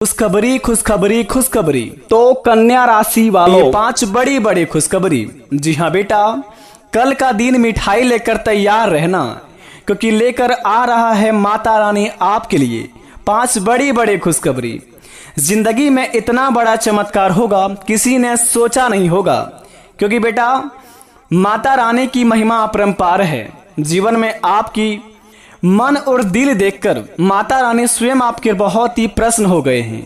खुशखबरी खुशखबरी खुशखबरी। तो कन्या राशि वालों, ये 5 बड़ी बड़ी खुशखबरी। जी हाँ बेटा, कल का दिन मिठाई लेकर तैयार रहना, क्योंकि लेकर आ रहा है माता रानी आपके लिए 5 बड़ी बड़ी खुशखबरी। जिंदगी में इतना बड़ा चमत्कार होगा किसी ने सोचा नहीं होगा, क्योंकि बेटा माता रानी की महिमा अपरंपार है। जीवन में आपकी मन और दिल देखकर माता रानी स्वयं आपके बहुत ही प्रसन्न हो गए हैं।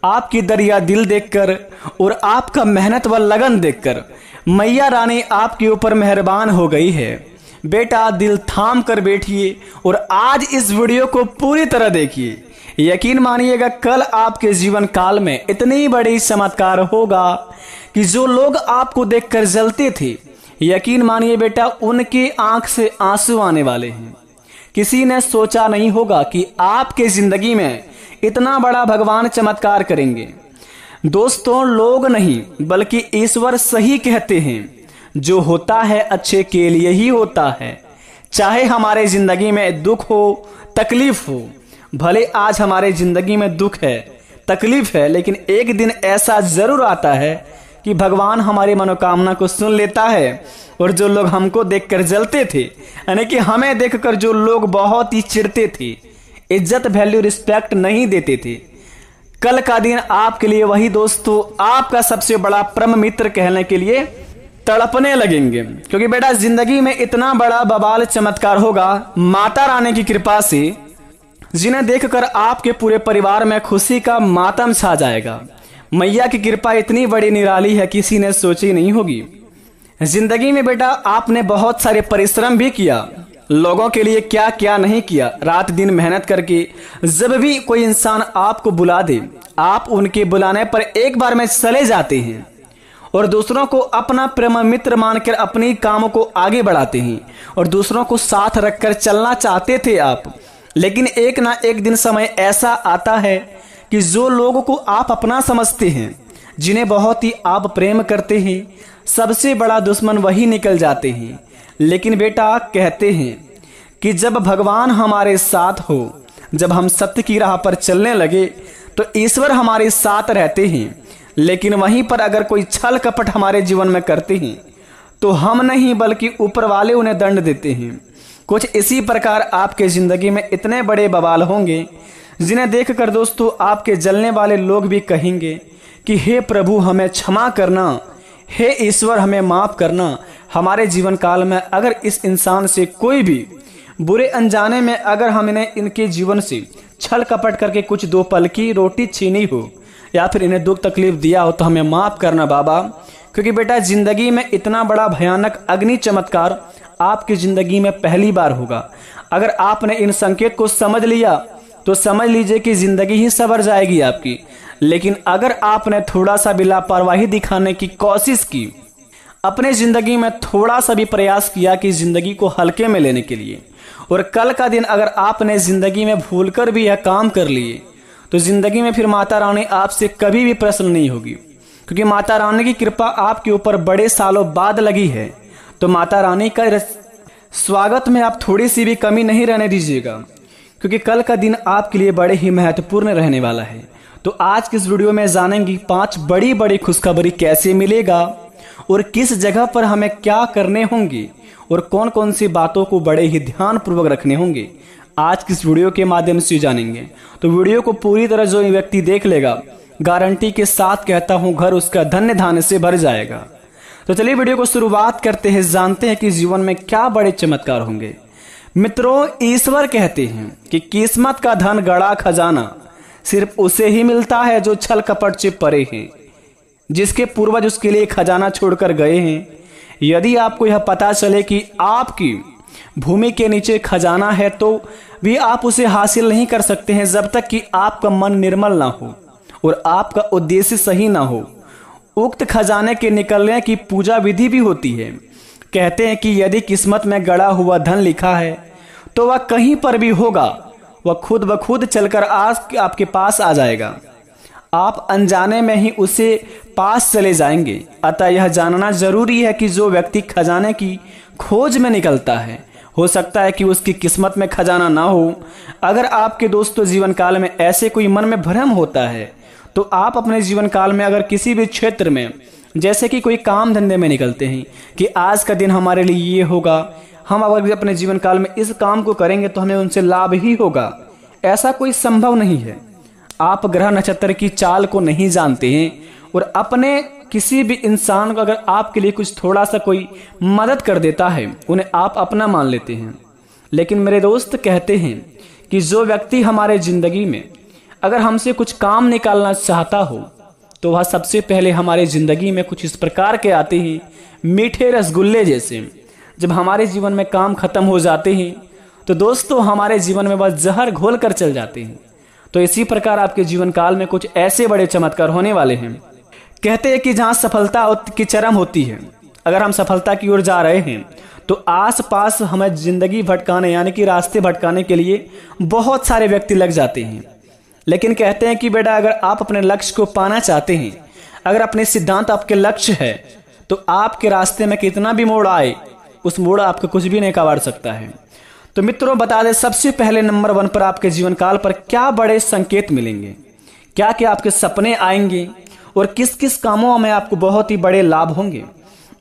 आपकी दरिया दिल देखकर और आपका मेहनत व लगन देखकर मैया रानी आपके ऊपर मेहरबान हो गई है। बेटा दिल थाम कर बैठिए और आज इस वीडियो को पूरी तरह देखिए। यकीन मानिएगा कल आपके जीवन काल में इतनी बड़ी चमत्कार होगा कि जो लोग आपको देखकर जलते थे, यकीन मानिए बेटा उनकी आंख से आंसू आने वाले हैं। किसी ने सोचा नहीं होगा कि आपके जिंदगी में इतना बड़ा भगवान चमत्कार करेंगे। दोस्तों, लोग नहीं बल्कि ईश्वर सही कहते हैं, जो होता है अच्छे के लिए ही होता है। चाहे हमारे जिंदगी में दुख हो, तकलीफ हो, भले आज हमारे जिंदगी में दुख है, तकलीफ है, लेकिन एक दिन ऐसा जरूर आता है कि भगवान हमारी मनोकामना को सुन लेता है। और जो लोग हमको देखकर जलते थे, यानी कि हमें देखकर जो लोग बहुत ही चिढ़ते थे, इज्जत वैल्यू रिस्पेक्ट नहीं देते थे, कल का दिन आपके लिए वही दोस्तों आपका सबसे बड़ा परम मित्र कहने के लिए तड़पने लगेंगे। क्योंकि बेटा जिंदगी में इतना बड़ा बवाल चमत्कार होगा माता रानी की कृपा से, जिन्हें देखकर आपके पूरे परिवार में खुशी का मातम छा जाएगा। मैया की कृपा इतनी बड़ी निराली है, किसी ने सोची नहीं होगी। जिंदगी में बेटा आपने बहुत सारे परिश्रम भी किया, लोगों के लिए क्या क्या नहीं किया, रात दिन मेहनत करके। जब भी कोई इंसान आपको बुला दे, आप उनके बुलाने पर एक बार में चले जाते हैं और दूसरों को अपना प्रेम मित्र मानकर अपने कामों को आगे बढ़ाते हैं और दूसरों को साथ रखकर चलना चाहते थे आप। लेकिन एक ना एक दिन समय ऐसा आता है कि जो लोगों को आप अपना समझते हैं, जिन्हें बहुत ही आप प्रेम करते हैं, सबसे बड़ा दुश्मन वही निकल जाते हैं। लेकिन बेटा कहते हैं कि जब भगवान हमारे साथ हो, जब हम सत्य की राह पर चलने लगे तो ईश्वर हमारे साथ रहते हैं। लेकिन वहीं पर अगर कोई छल कपट हमारे जीवन में करते हैं तो हम नहीं बल्कि ऊपर वाले उन्हें दंड देते हैं। कुछ इसी प्रकार आपके जिंदगी में इतने बड़े बवाल होंगे, जिन्हें देखकर दोस्तों आपके जलने वाले लोग भी कहेंगे कि हे प्रभु हमें क्षमा करना, हे ईश्वर हमें माफ करना। हमारे जीवन काल में अगर इस इंसान से कोई भी बुरे अनजाने में अगर हमने इनके जीवन से छल कपट करके कुछ 2 पल की रोटी छीनी हो या फिर इन्हें दुख तकलीफ दिया हो, तो हमें माफ करना बाबा। क्योंकि बेटा जिंदगी में इतना बड़ा भयानक अग्नि चमत्कार आपकी जिंदगी में पहली बार होगा। अगर आपने इन संकेत को समझ लिया तो समझ लीजिए कि जिंदगी ही संवर जाएगी आपकी। लेकिन अगर आपने थोड़ा सा भी लापरवाही दिखाने की कोशिश की, अपने जिंदगी में थोड़ा सा भी प्रयास किया कि जिंदगी को हल्के में लेने के लिए, और कल का दिन अगर आपने जिंदगी में भूलकर भी यह काम कर लिए, तो जिंदगी में फिर माता रानी आपसे कभी भी प्रसन्न नहीं होगी। क्योंकि माता रानी की कृपा आपके ऊपर बड़े सालों बाद लगी है, तो माता रानी का स्वागत में आप थोड़ी सी भी कमी नहीं रहने दीजिएगा, क्योंकि कल का दिन आपके लिए बड़े ही महत्वपूर्ण रहने वाला है। तो आज की इस वीडियो में जानेंगे 5 बड़ी बड़ी खुशखबरी कैसे मिलेगा और किस जगह पर हमें क्या करने होंगे और कौन कौन सी बातों को बड़े ही ध्यान पूर्वक रखने होंगे, आज की इस वीडियो के माध्यम से जानेंगे। तो वीडियो को पूरी तरह जो व्यक्ति देख लेगा, गारंटी के साथ कहता हूं घर उसका धन्य धान्य से भर जाएगा। तो चलिए वीडियो को शुरुआत करते हैं, जानते हैं कि जीवन में क्या बड़े चमत्कार होंगे। मित्रों, ईश्वर कहते हैं कि किस्मत का धन गड़ा खजाना सिर्फ उसे ही मिलता है जो छल कपट से परे हैं, जिसके पूर्वज उसके लिए खजाना छोड़कर गए हैं। यदि आपको यह पता चले कि आपकी भूमि के नीचे खजाना है, तो भी आप उसे हासिल नहीं कर सकते हैं जब तक कि आपका मन निर्मल ना हो और आपका उद्देश्य सही ना हो। उक्त खजाने के निकलने की पूजा विधि भी होती है। कहते हैं कि यदि किस्मत में गड़ा हुआ धन लिखा है तो वह कहीं पर भी होगा, वह खुद ब खुद चलकर आपके पास आ जाएगा। आप अनजाने में ही उसे पास चले जाएंगे। अतः यह जानना जरूरी है कि जो व्यक्ति खजाने की खोज में निकलता है हो सकता है कि उसकी किस्मत में खजाना ना हो। अगर आपके दोस्तों जीवन काल में ऐसे कोई मन में भ्रम होता है तो आप अपने जीवन काल में अगर किसी भी क्षेत्र में जैसे कि कोई काम धंधे में निकलते हैं कि आज का दिन हमारे लिए ये होगा, हम अगर अपने जीवन काल में इस काम को करेंगे तो हमें उनसे लाभ ही होगा, ऐसा कोई संभव नहीं है। आप ग्रह नक्षत्र की चाल को नहीं जानते हैं और अपने किसी भी इंसान को अगर आपके लिए कुछ थोड़ा सा कोई मदद कर देता है उन्हें आप अपना मान लेते हैं। लेकिन मेरे दोस्त कहते हैं कि जो व्यक्ति हमारे जिंदगी में अगर हमसे कुछ काम निकालना चाहता हो तो वह सबसे पहले हमारे जिंदगी में कुछ इस प्रकार के आते हैं, मीठे रसगुल्ले जैसे। जब हमारे जीवन में काम खत्म हो जाते हैं तो दोस्तों हमारे जीवन में वह जहर घोल कर चल जाते हैं। तो इसी प्रकार आपके जीवन काल में कुछ ऐसे बड़े चमत्कार होने वाले हैं। कहते हैं कि जहाँ सफलता की चरम होती है, अगर हम सफलता की ओर जा रहे हैं तो आसपास हमें जिंदगी भटकाने यानी कि रास्ते भटकाने के लिए बहुत सारे व्यक्ति लग जाते हैं। लेकिन कहते हैं कि बेटा अगर आप अपने लक्ष्य को पाना चाहते हैं, अगर अपने सिद्धांत आपके लक्ष्य है तो आपके रास्ते में कितना भी मोड़ आए उस मोड़ आपको कुछ भी नहीं कबाड़ सकता है। तो मित्रों बता दें, सबसे पहले नंबर 1 पर आपके जीवन काल पर क्या बड़े संकेत मिलेंगे, क्या क्या आपके सपने आएंगे और किस किस कामों में आपको बहुत ही बड़े लाभ होंगे।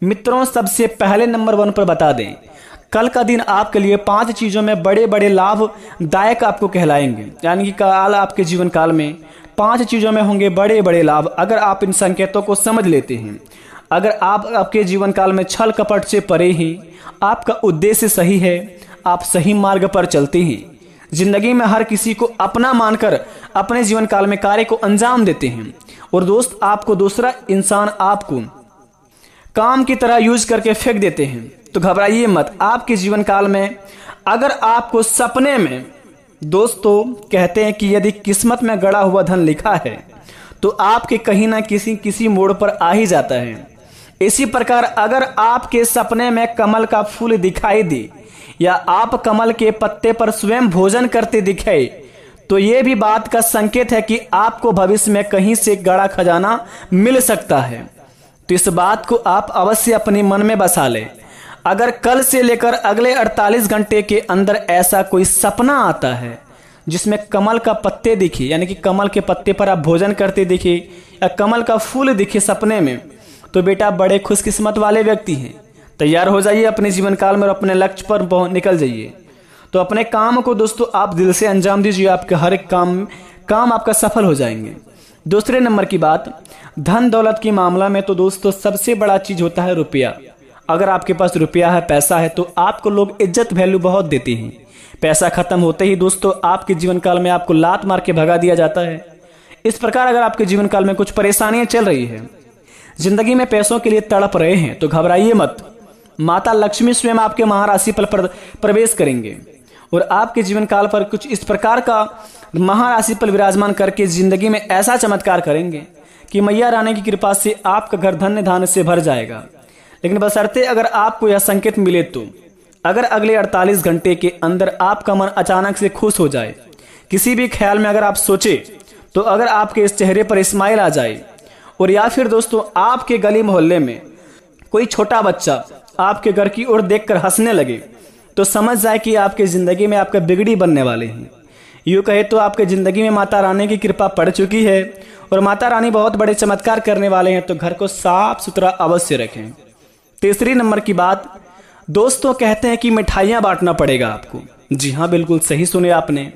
मित्रों सबसे पहले नंबर 1 पर बता दें, कल का दिन आपके लिए 5 चीजों में बड़े बड़े लाभदायक आपको कहलाएंगे। यानी कि कल आपके जीवन काल में 5 चीजों में होंगे बड़े बड़े लाभ। अगर आप इन संकेतों को समझ लेते हैं, अगर आप आपके जीवन काल में छल कपट से परे हैं, आपका उद्देश्य सही है, आप सही मार्ग पर चलते हैं, जिंदगी में हर किसी को अपना मानकर अपने जीवन काल में कार्य को अंजाम देते हैं और दोस्त आपको दूसरा इंसान आपको काम की तरह यूज करके फेंक देते हैं, तो घबराइए मत। आपके जीवन काल में अगर आपको सपने में दोस्तों कहते हैं कि यदि किस्मत में गड़ा हुआ धन लिखा है तो आपके कहीं ना किसी मोड़ पर आ ही जाता है। इसी प्रकार अगर आपके सपने में कमल का फूल दिखाई दे या आप कमल के पत्ते पर स्वयं भोजन करते दिखाए तो यह भी बात का संकेत है कि आपको भविष्य में कहीं से गड़ा खजाना मिल सकता है। तो इस बात को आप अवश्य अपने मन में बसा लें। अगर कल से लेकर अगले 48 घंटे के अंदर ऐसा कोई सपना आता है जिसमें कमल का पत्ते दिखे, यानी कि कमल के पत्ते पर आप भोजन करते दिखे या कमल का फूल दिखे सपने में, तो बेटा बड़े खुशकिस्मत वाले व्यक्ति हैं। तैयार हो जाइए अपने जीवन काल में और अपने लक्ष्य पर निकल जाइए। तो अपने काम को दोस्तों आप दिल से अंजाम दीजिए, आपके हर एक काम आपका सफल हो जाएंगे। दूसरे नंबर की बात, धन दौलत की मामला में तो दोस्तों सबसे बड़ा चीज होता है रुपया। अगर आपके पास रुपया है, पैसा है, तो आपको लोग इज्जत वैल्यू बहुत देते हैं। पैसा खत्म होते ही दोस्तों आपके जीवन काल में आपको लात मार के भगा दिया जाता है। इस प्रकार अगर आपके जीवन काल में कुछ परेशानियां चल रही है, जिंदगी में पैसों के लिए तड़प रहे हैं, तो घबराइए मत। माता लक्ष्मी स्वयं आपके महाराशि पर प्रवेश करेंगे और आपके जीवन काल पर कुछ इस प्रकार का महाराशि पर विराजमान करके जिंदगी में ऐसा चमत्कार करेंगे कि मैया रानी की कृपा से आपका घर धन्य धान्य से भर जाएगा। लेकिन बशर्ते अगर आपको यह संकेत मिले तो अगर अगले 48 घंटे के अंदर आपका मन अचानक से खुश हो जाए, किसी भी ख्याल में अगर आप सोचे, तो अगर आपके इस चेहरे पर स्माइल आ जाए और या फिर दोस्तों आपके गली मोहल्ले में कोई छोटा बच्चा आपके घर की ओर देखकर हंसने लगे, तो समझ जाए कि आपके जिंदगी में आपका बिगड़ी बनने वाले हैं। यूँ कहे तो आपके जिंदगी में माता रानी की कृपा पड़ चुकी है और माता रानी बहुत बड़े चमत्कार करने वाले हैं। तो घर को साफ सुथरा अवश्य रखें। तीसरी नंबर की बात, दोस्तों कहते हैं कि मिठाइयाँ बांटना पड़ेगा आपको। जी हाँ, बिल्कुल सही सुने आपने।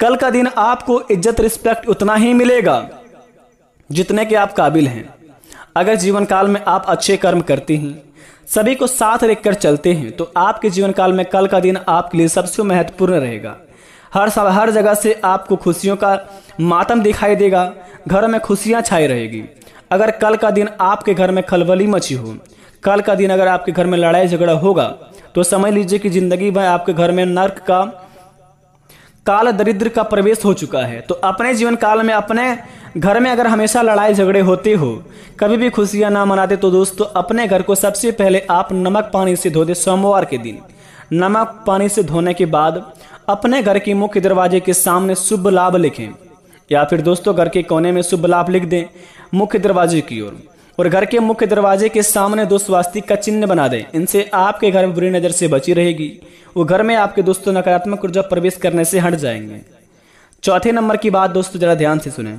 कल का दिन आपको इज्जत रिस्पेक्ट उतना ही मिलेगा जितने के आप काबिल हैं। अगर जीवन काल में आप अच्छे कर्म करते हैं, सभी को साथ रखकर चलते हैं, तो आपके जीवन काल में कल का दिन आपके लिए सबसे महत्वपूर्ण रहेगा। हर जगह से आपको खुशियों का मातम दिखाई देगा, घर में खुशियां छाई रहेगी। अगर कल का दिन आपके घर में खलबली मची हो, कल का दिन अगर आपके घर में लड़ाई झगड़ा होगा, तो समझ लीजिए कि जिंदगी में आपके घर में नर्क का काल दरिद्र का प्रवेश हो चुका है। तो अपने जीवन काल में अपने घर में अगर हमेशा लड़ाई झगड़े होते हो, कभी भी खुशियां ना मनाते, तो दोस्तों अपने घर को सबसे पहले आप नमक पानी से धो दे। सोमवार के दिन नमक पानी से धोने के बाद अपने घर के मुख्य दरवाजे के सामने शुभ लाभ लिखें, या फिर दोस्तों घर के कोने में शुभ लाभ लिख दें मुख्य दरवाजे की ओर। और घर के मुख्य दरवाजे के सामने 2 स्वास्तिक का चिन्ह बना दें। इनसे आपके घर में बुरी नजर से बची रहेगी। वो घर में आपके दोस्तों नकारात्मक ऊर्जा प्रवेश करने से हट जाएंगे। चौथे नंबर की बात दोस्तों जरा ध्यान से सुने।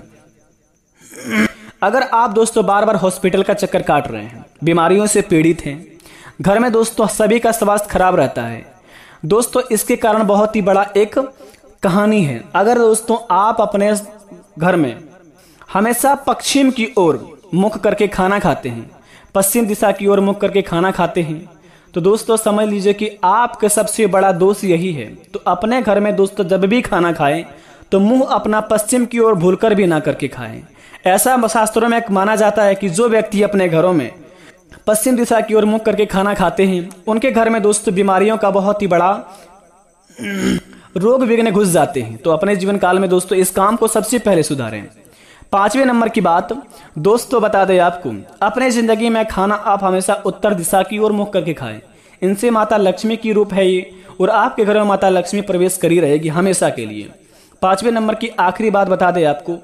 अगर आप दोस्तों बार बार हॉस्पिटल का चक्कर काट रहे हैं, बीमारियों से पीड़ित हैं, घर में दोस्तों सभी का स्वास्थ्य खराब रहता है दोस्तों, इसके कारण बहुत ही बड़ा एक कहानी है। अगर दोस्तों आप अपने घर में हमेशा पश्चिम की ओर मुख करके खाना खाते हैं, पश्चिम दिशा की ओर मुख करके खाना खाते हैं, तो दोस्तों समझ लीजिए कि आपका सबसे बड़ा दोष यही है। तो अपने घर में दोस्तों जब भी खाना खाएं तो मुंह अपना पश्चिम की ओर भूलकर भी ना करके खाएं। ऐसा शास्त्रों में माना जाता है कि जो व्यक्ति अपने घरों में पश्चिम दिशा की ओर मुख करके खाना खाते हैं, उनके घर में दोस्तों बीमारियों का बहुत ही बड़ा रोग विघ्न घुस जाते हैं। तो अपने जीवन काल में दोस्तों इस काम को सबसे पहले सुधारें। 5वें नंबर की बात दोस्तों बता दें आपको, अपने जिंदगी में खाना आप हमेशा उत्तर दिशा की ओर मुख करके खाएं। इनसे माता लक्ष्मी की रूप है ये, और आपके घर में माता लक्ष्मी प्रवेश करी रहेगी हमेशा के लिए। 5वें नंबर की आखिरी बात बता दें आपको,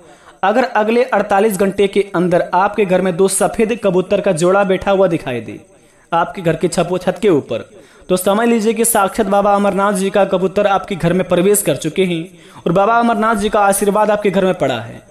अगर अगले 48 घंटे के अंदर आपके घर में 2 सफेद कबूतर का जोड़ा बैठा हुआ दिखाई दे आपके घर के छत के ऊपर, तो समझ लीजिए कि साक्षात बाबा अमरनाथ जी का कबूतर आपके घर में प्रवेश कर चुके हैं और बाबा अमरनाथ जी का आशीर्वाद आपके घर में पड़ा है।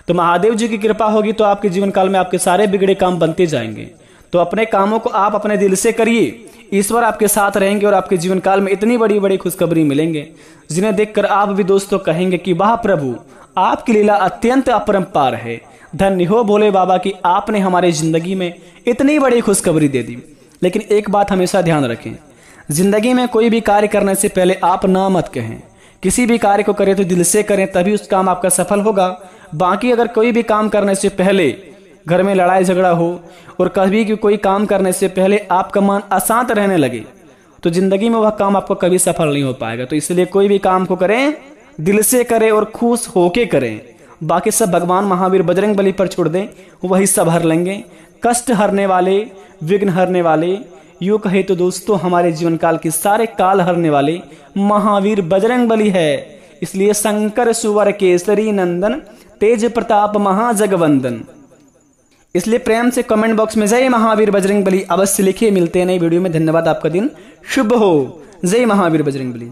तो महादेव जी की कृपा होगी तो आपके जीवन काल में आपके सारे बिगड़े काम बनते जाएंगे। तो अपने कामों को आप अपने दिल से करिए, ईश्वर आपके साथ रहेंगे और आपके जीवन काल में इतनी बड़ी बड़ी खुशखबरी मिलेंगे जिन्हें देखकर आप भी दोस्तों कहेंगे कि वाह प्रभु, आपकी लीला अत्यंत अपरंपार है। धन्य हो भोले बाबा की आपने हमारे जिंदगी में इतनी बड़ी खुशखबरी दे दी। लेकिन एक बात हमेशा ध्यान रखें, जिंदगी में कोई भी कार्य करने से पहले आप ना मत कहें। किसी भी कार्य को करें तो दिल से करें, तभी उस काम आपका सफल होगा। बाकी अगर कोई भी काम करने से पहले घर में लड़ाई झगड़ा हो और कभी भी कोई काम करने से पहले आपका मन अशांत रहने लगे, तो जिंदगी में वह काम आपको कभी सफल नहीं हो पाएगा। तो इसलिए कोई भी काम को करें दिल से करें और खुश होके करें। बाकी सब भगवान महावीर बजरंग बली पर छोड़ दें, वही सब हर लेंगे। कष्ट हरने वाले, विघ्न हरने वाले, यूं कहे तो दोस्तों हमारे जीवन काल के सारे काल हरने वाले महावीर बजरंग बली है। इसलिए शंकर सुवर केसरी नंदन, तेज प्रताप महाजगवंदन। इसलिए प्रेम से कमेंट बॉक्स में जय महावीर बजरंग बली अवश्य लिखिए। मिलते हैं नई वीडियो में। धन्यवाद, आपका दिन शुभ हो। जय महावीर बजरंग बली।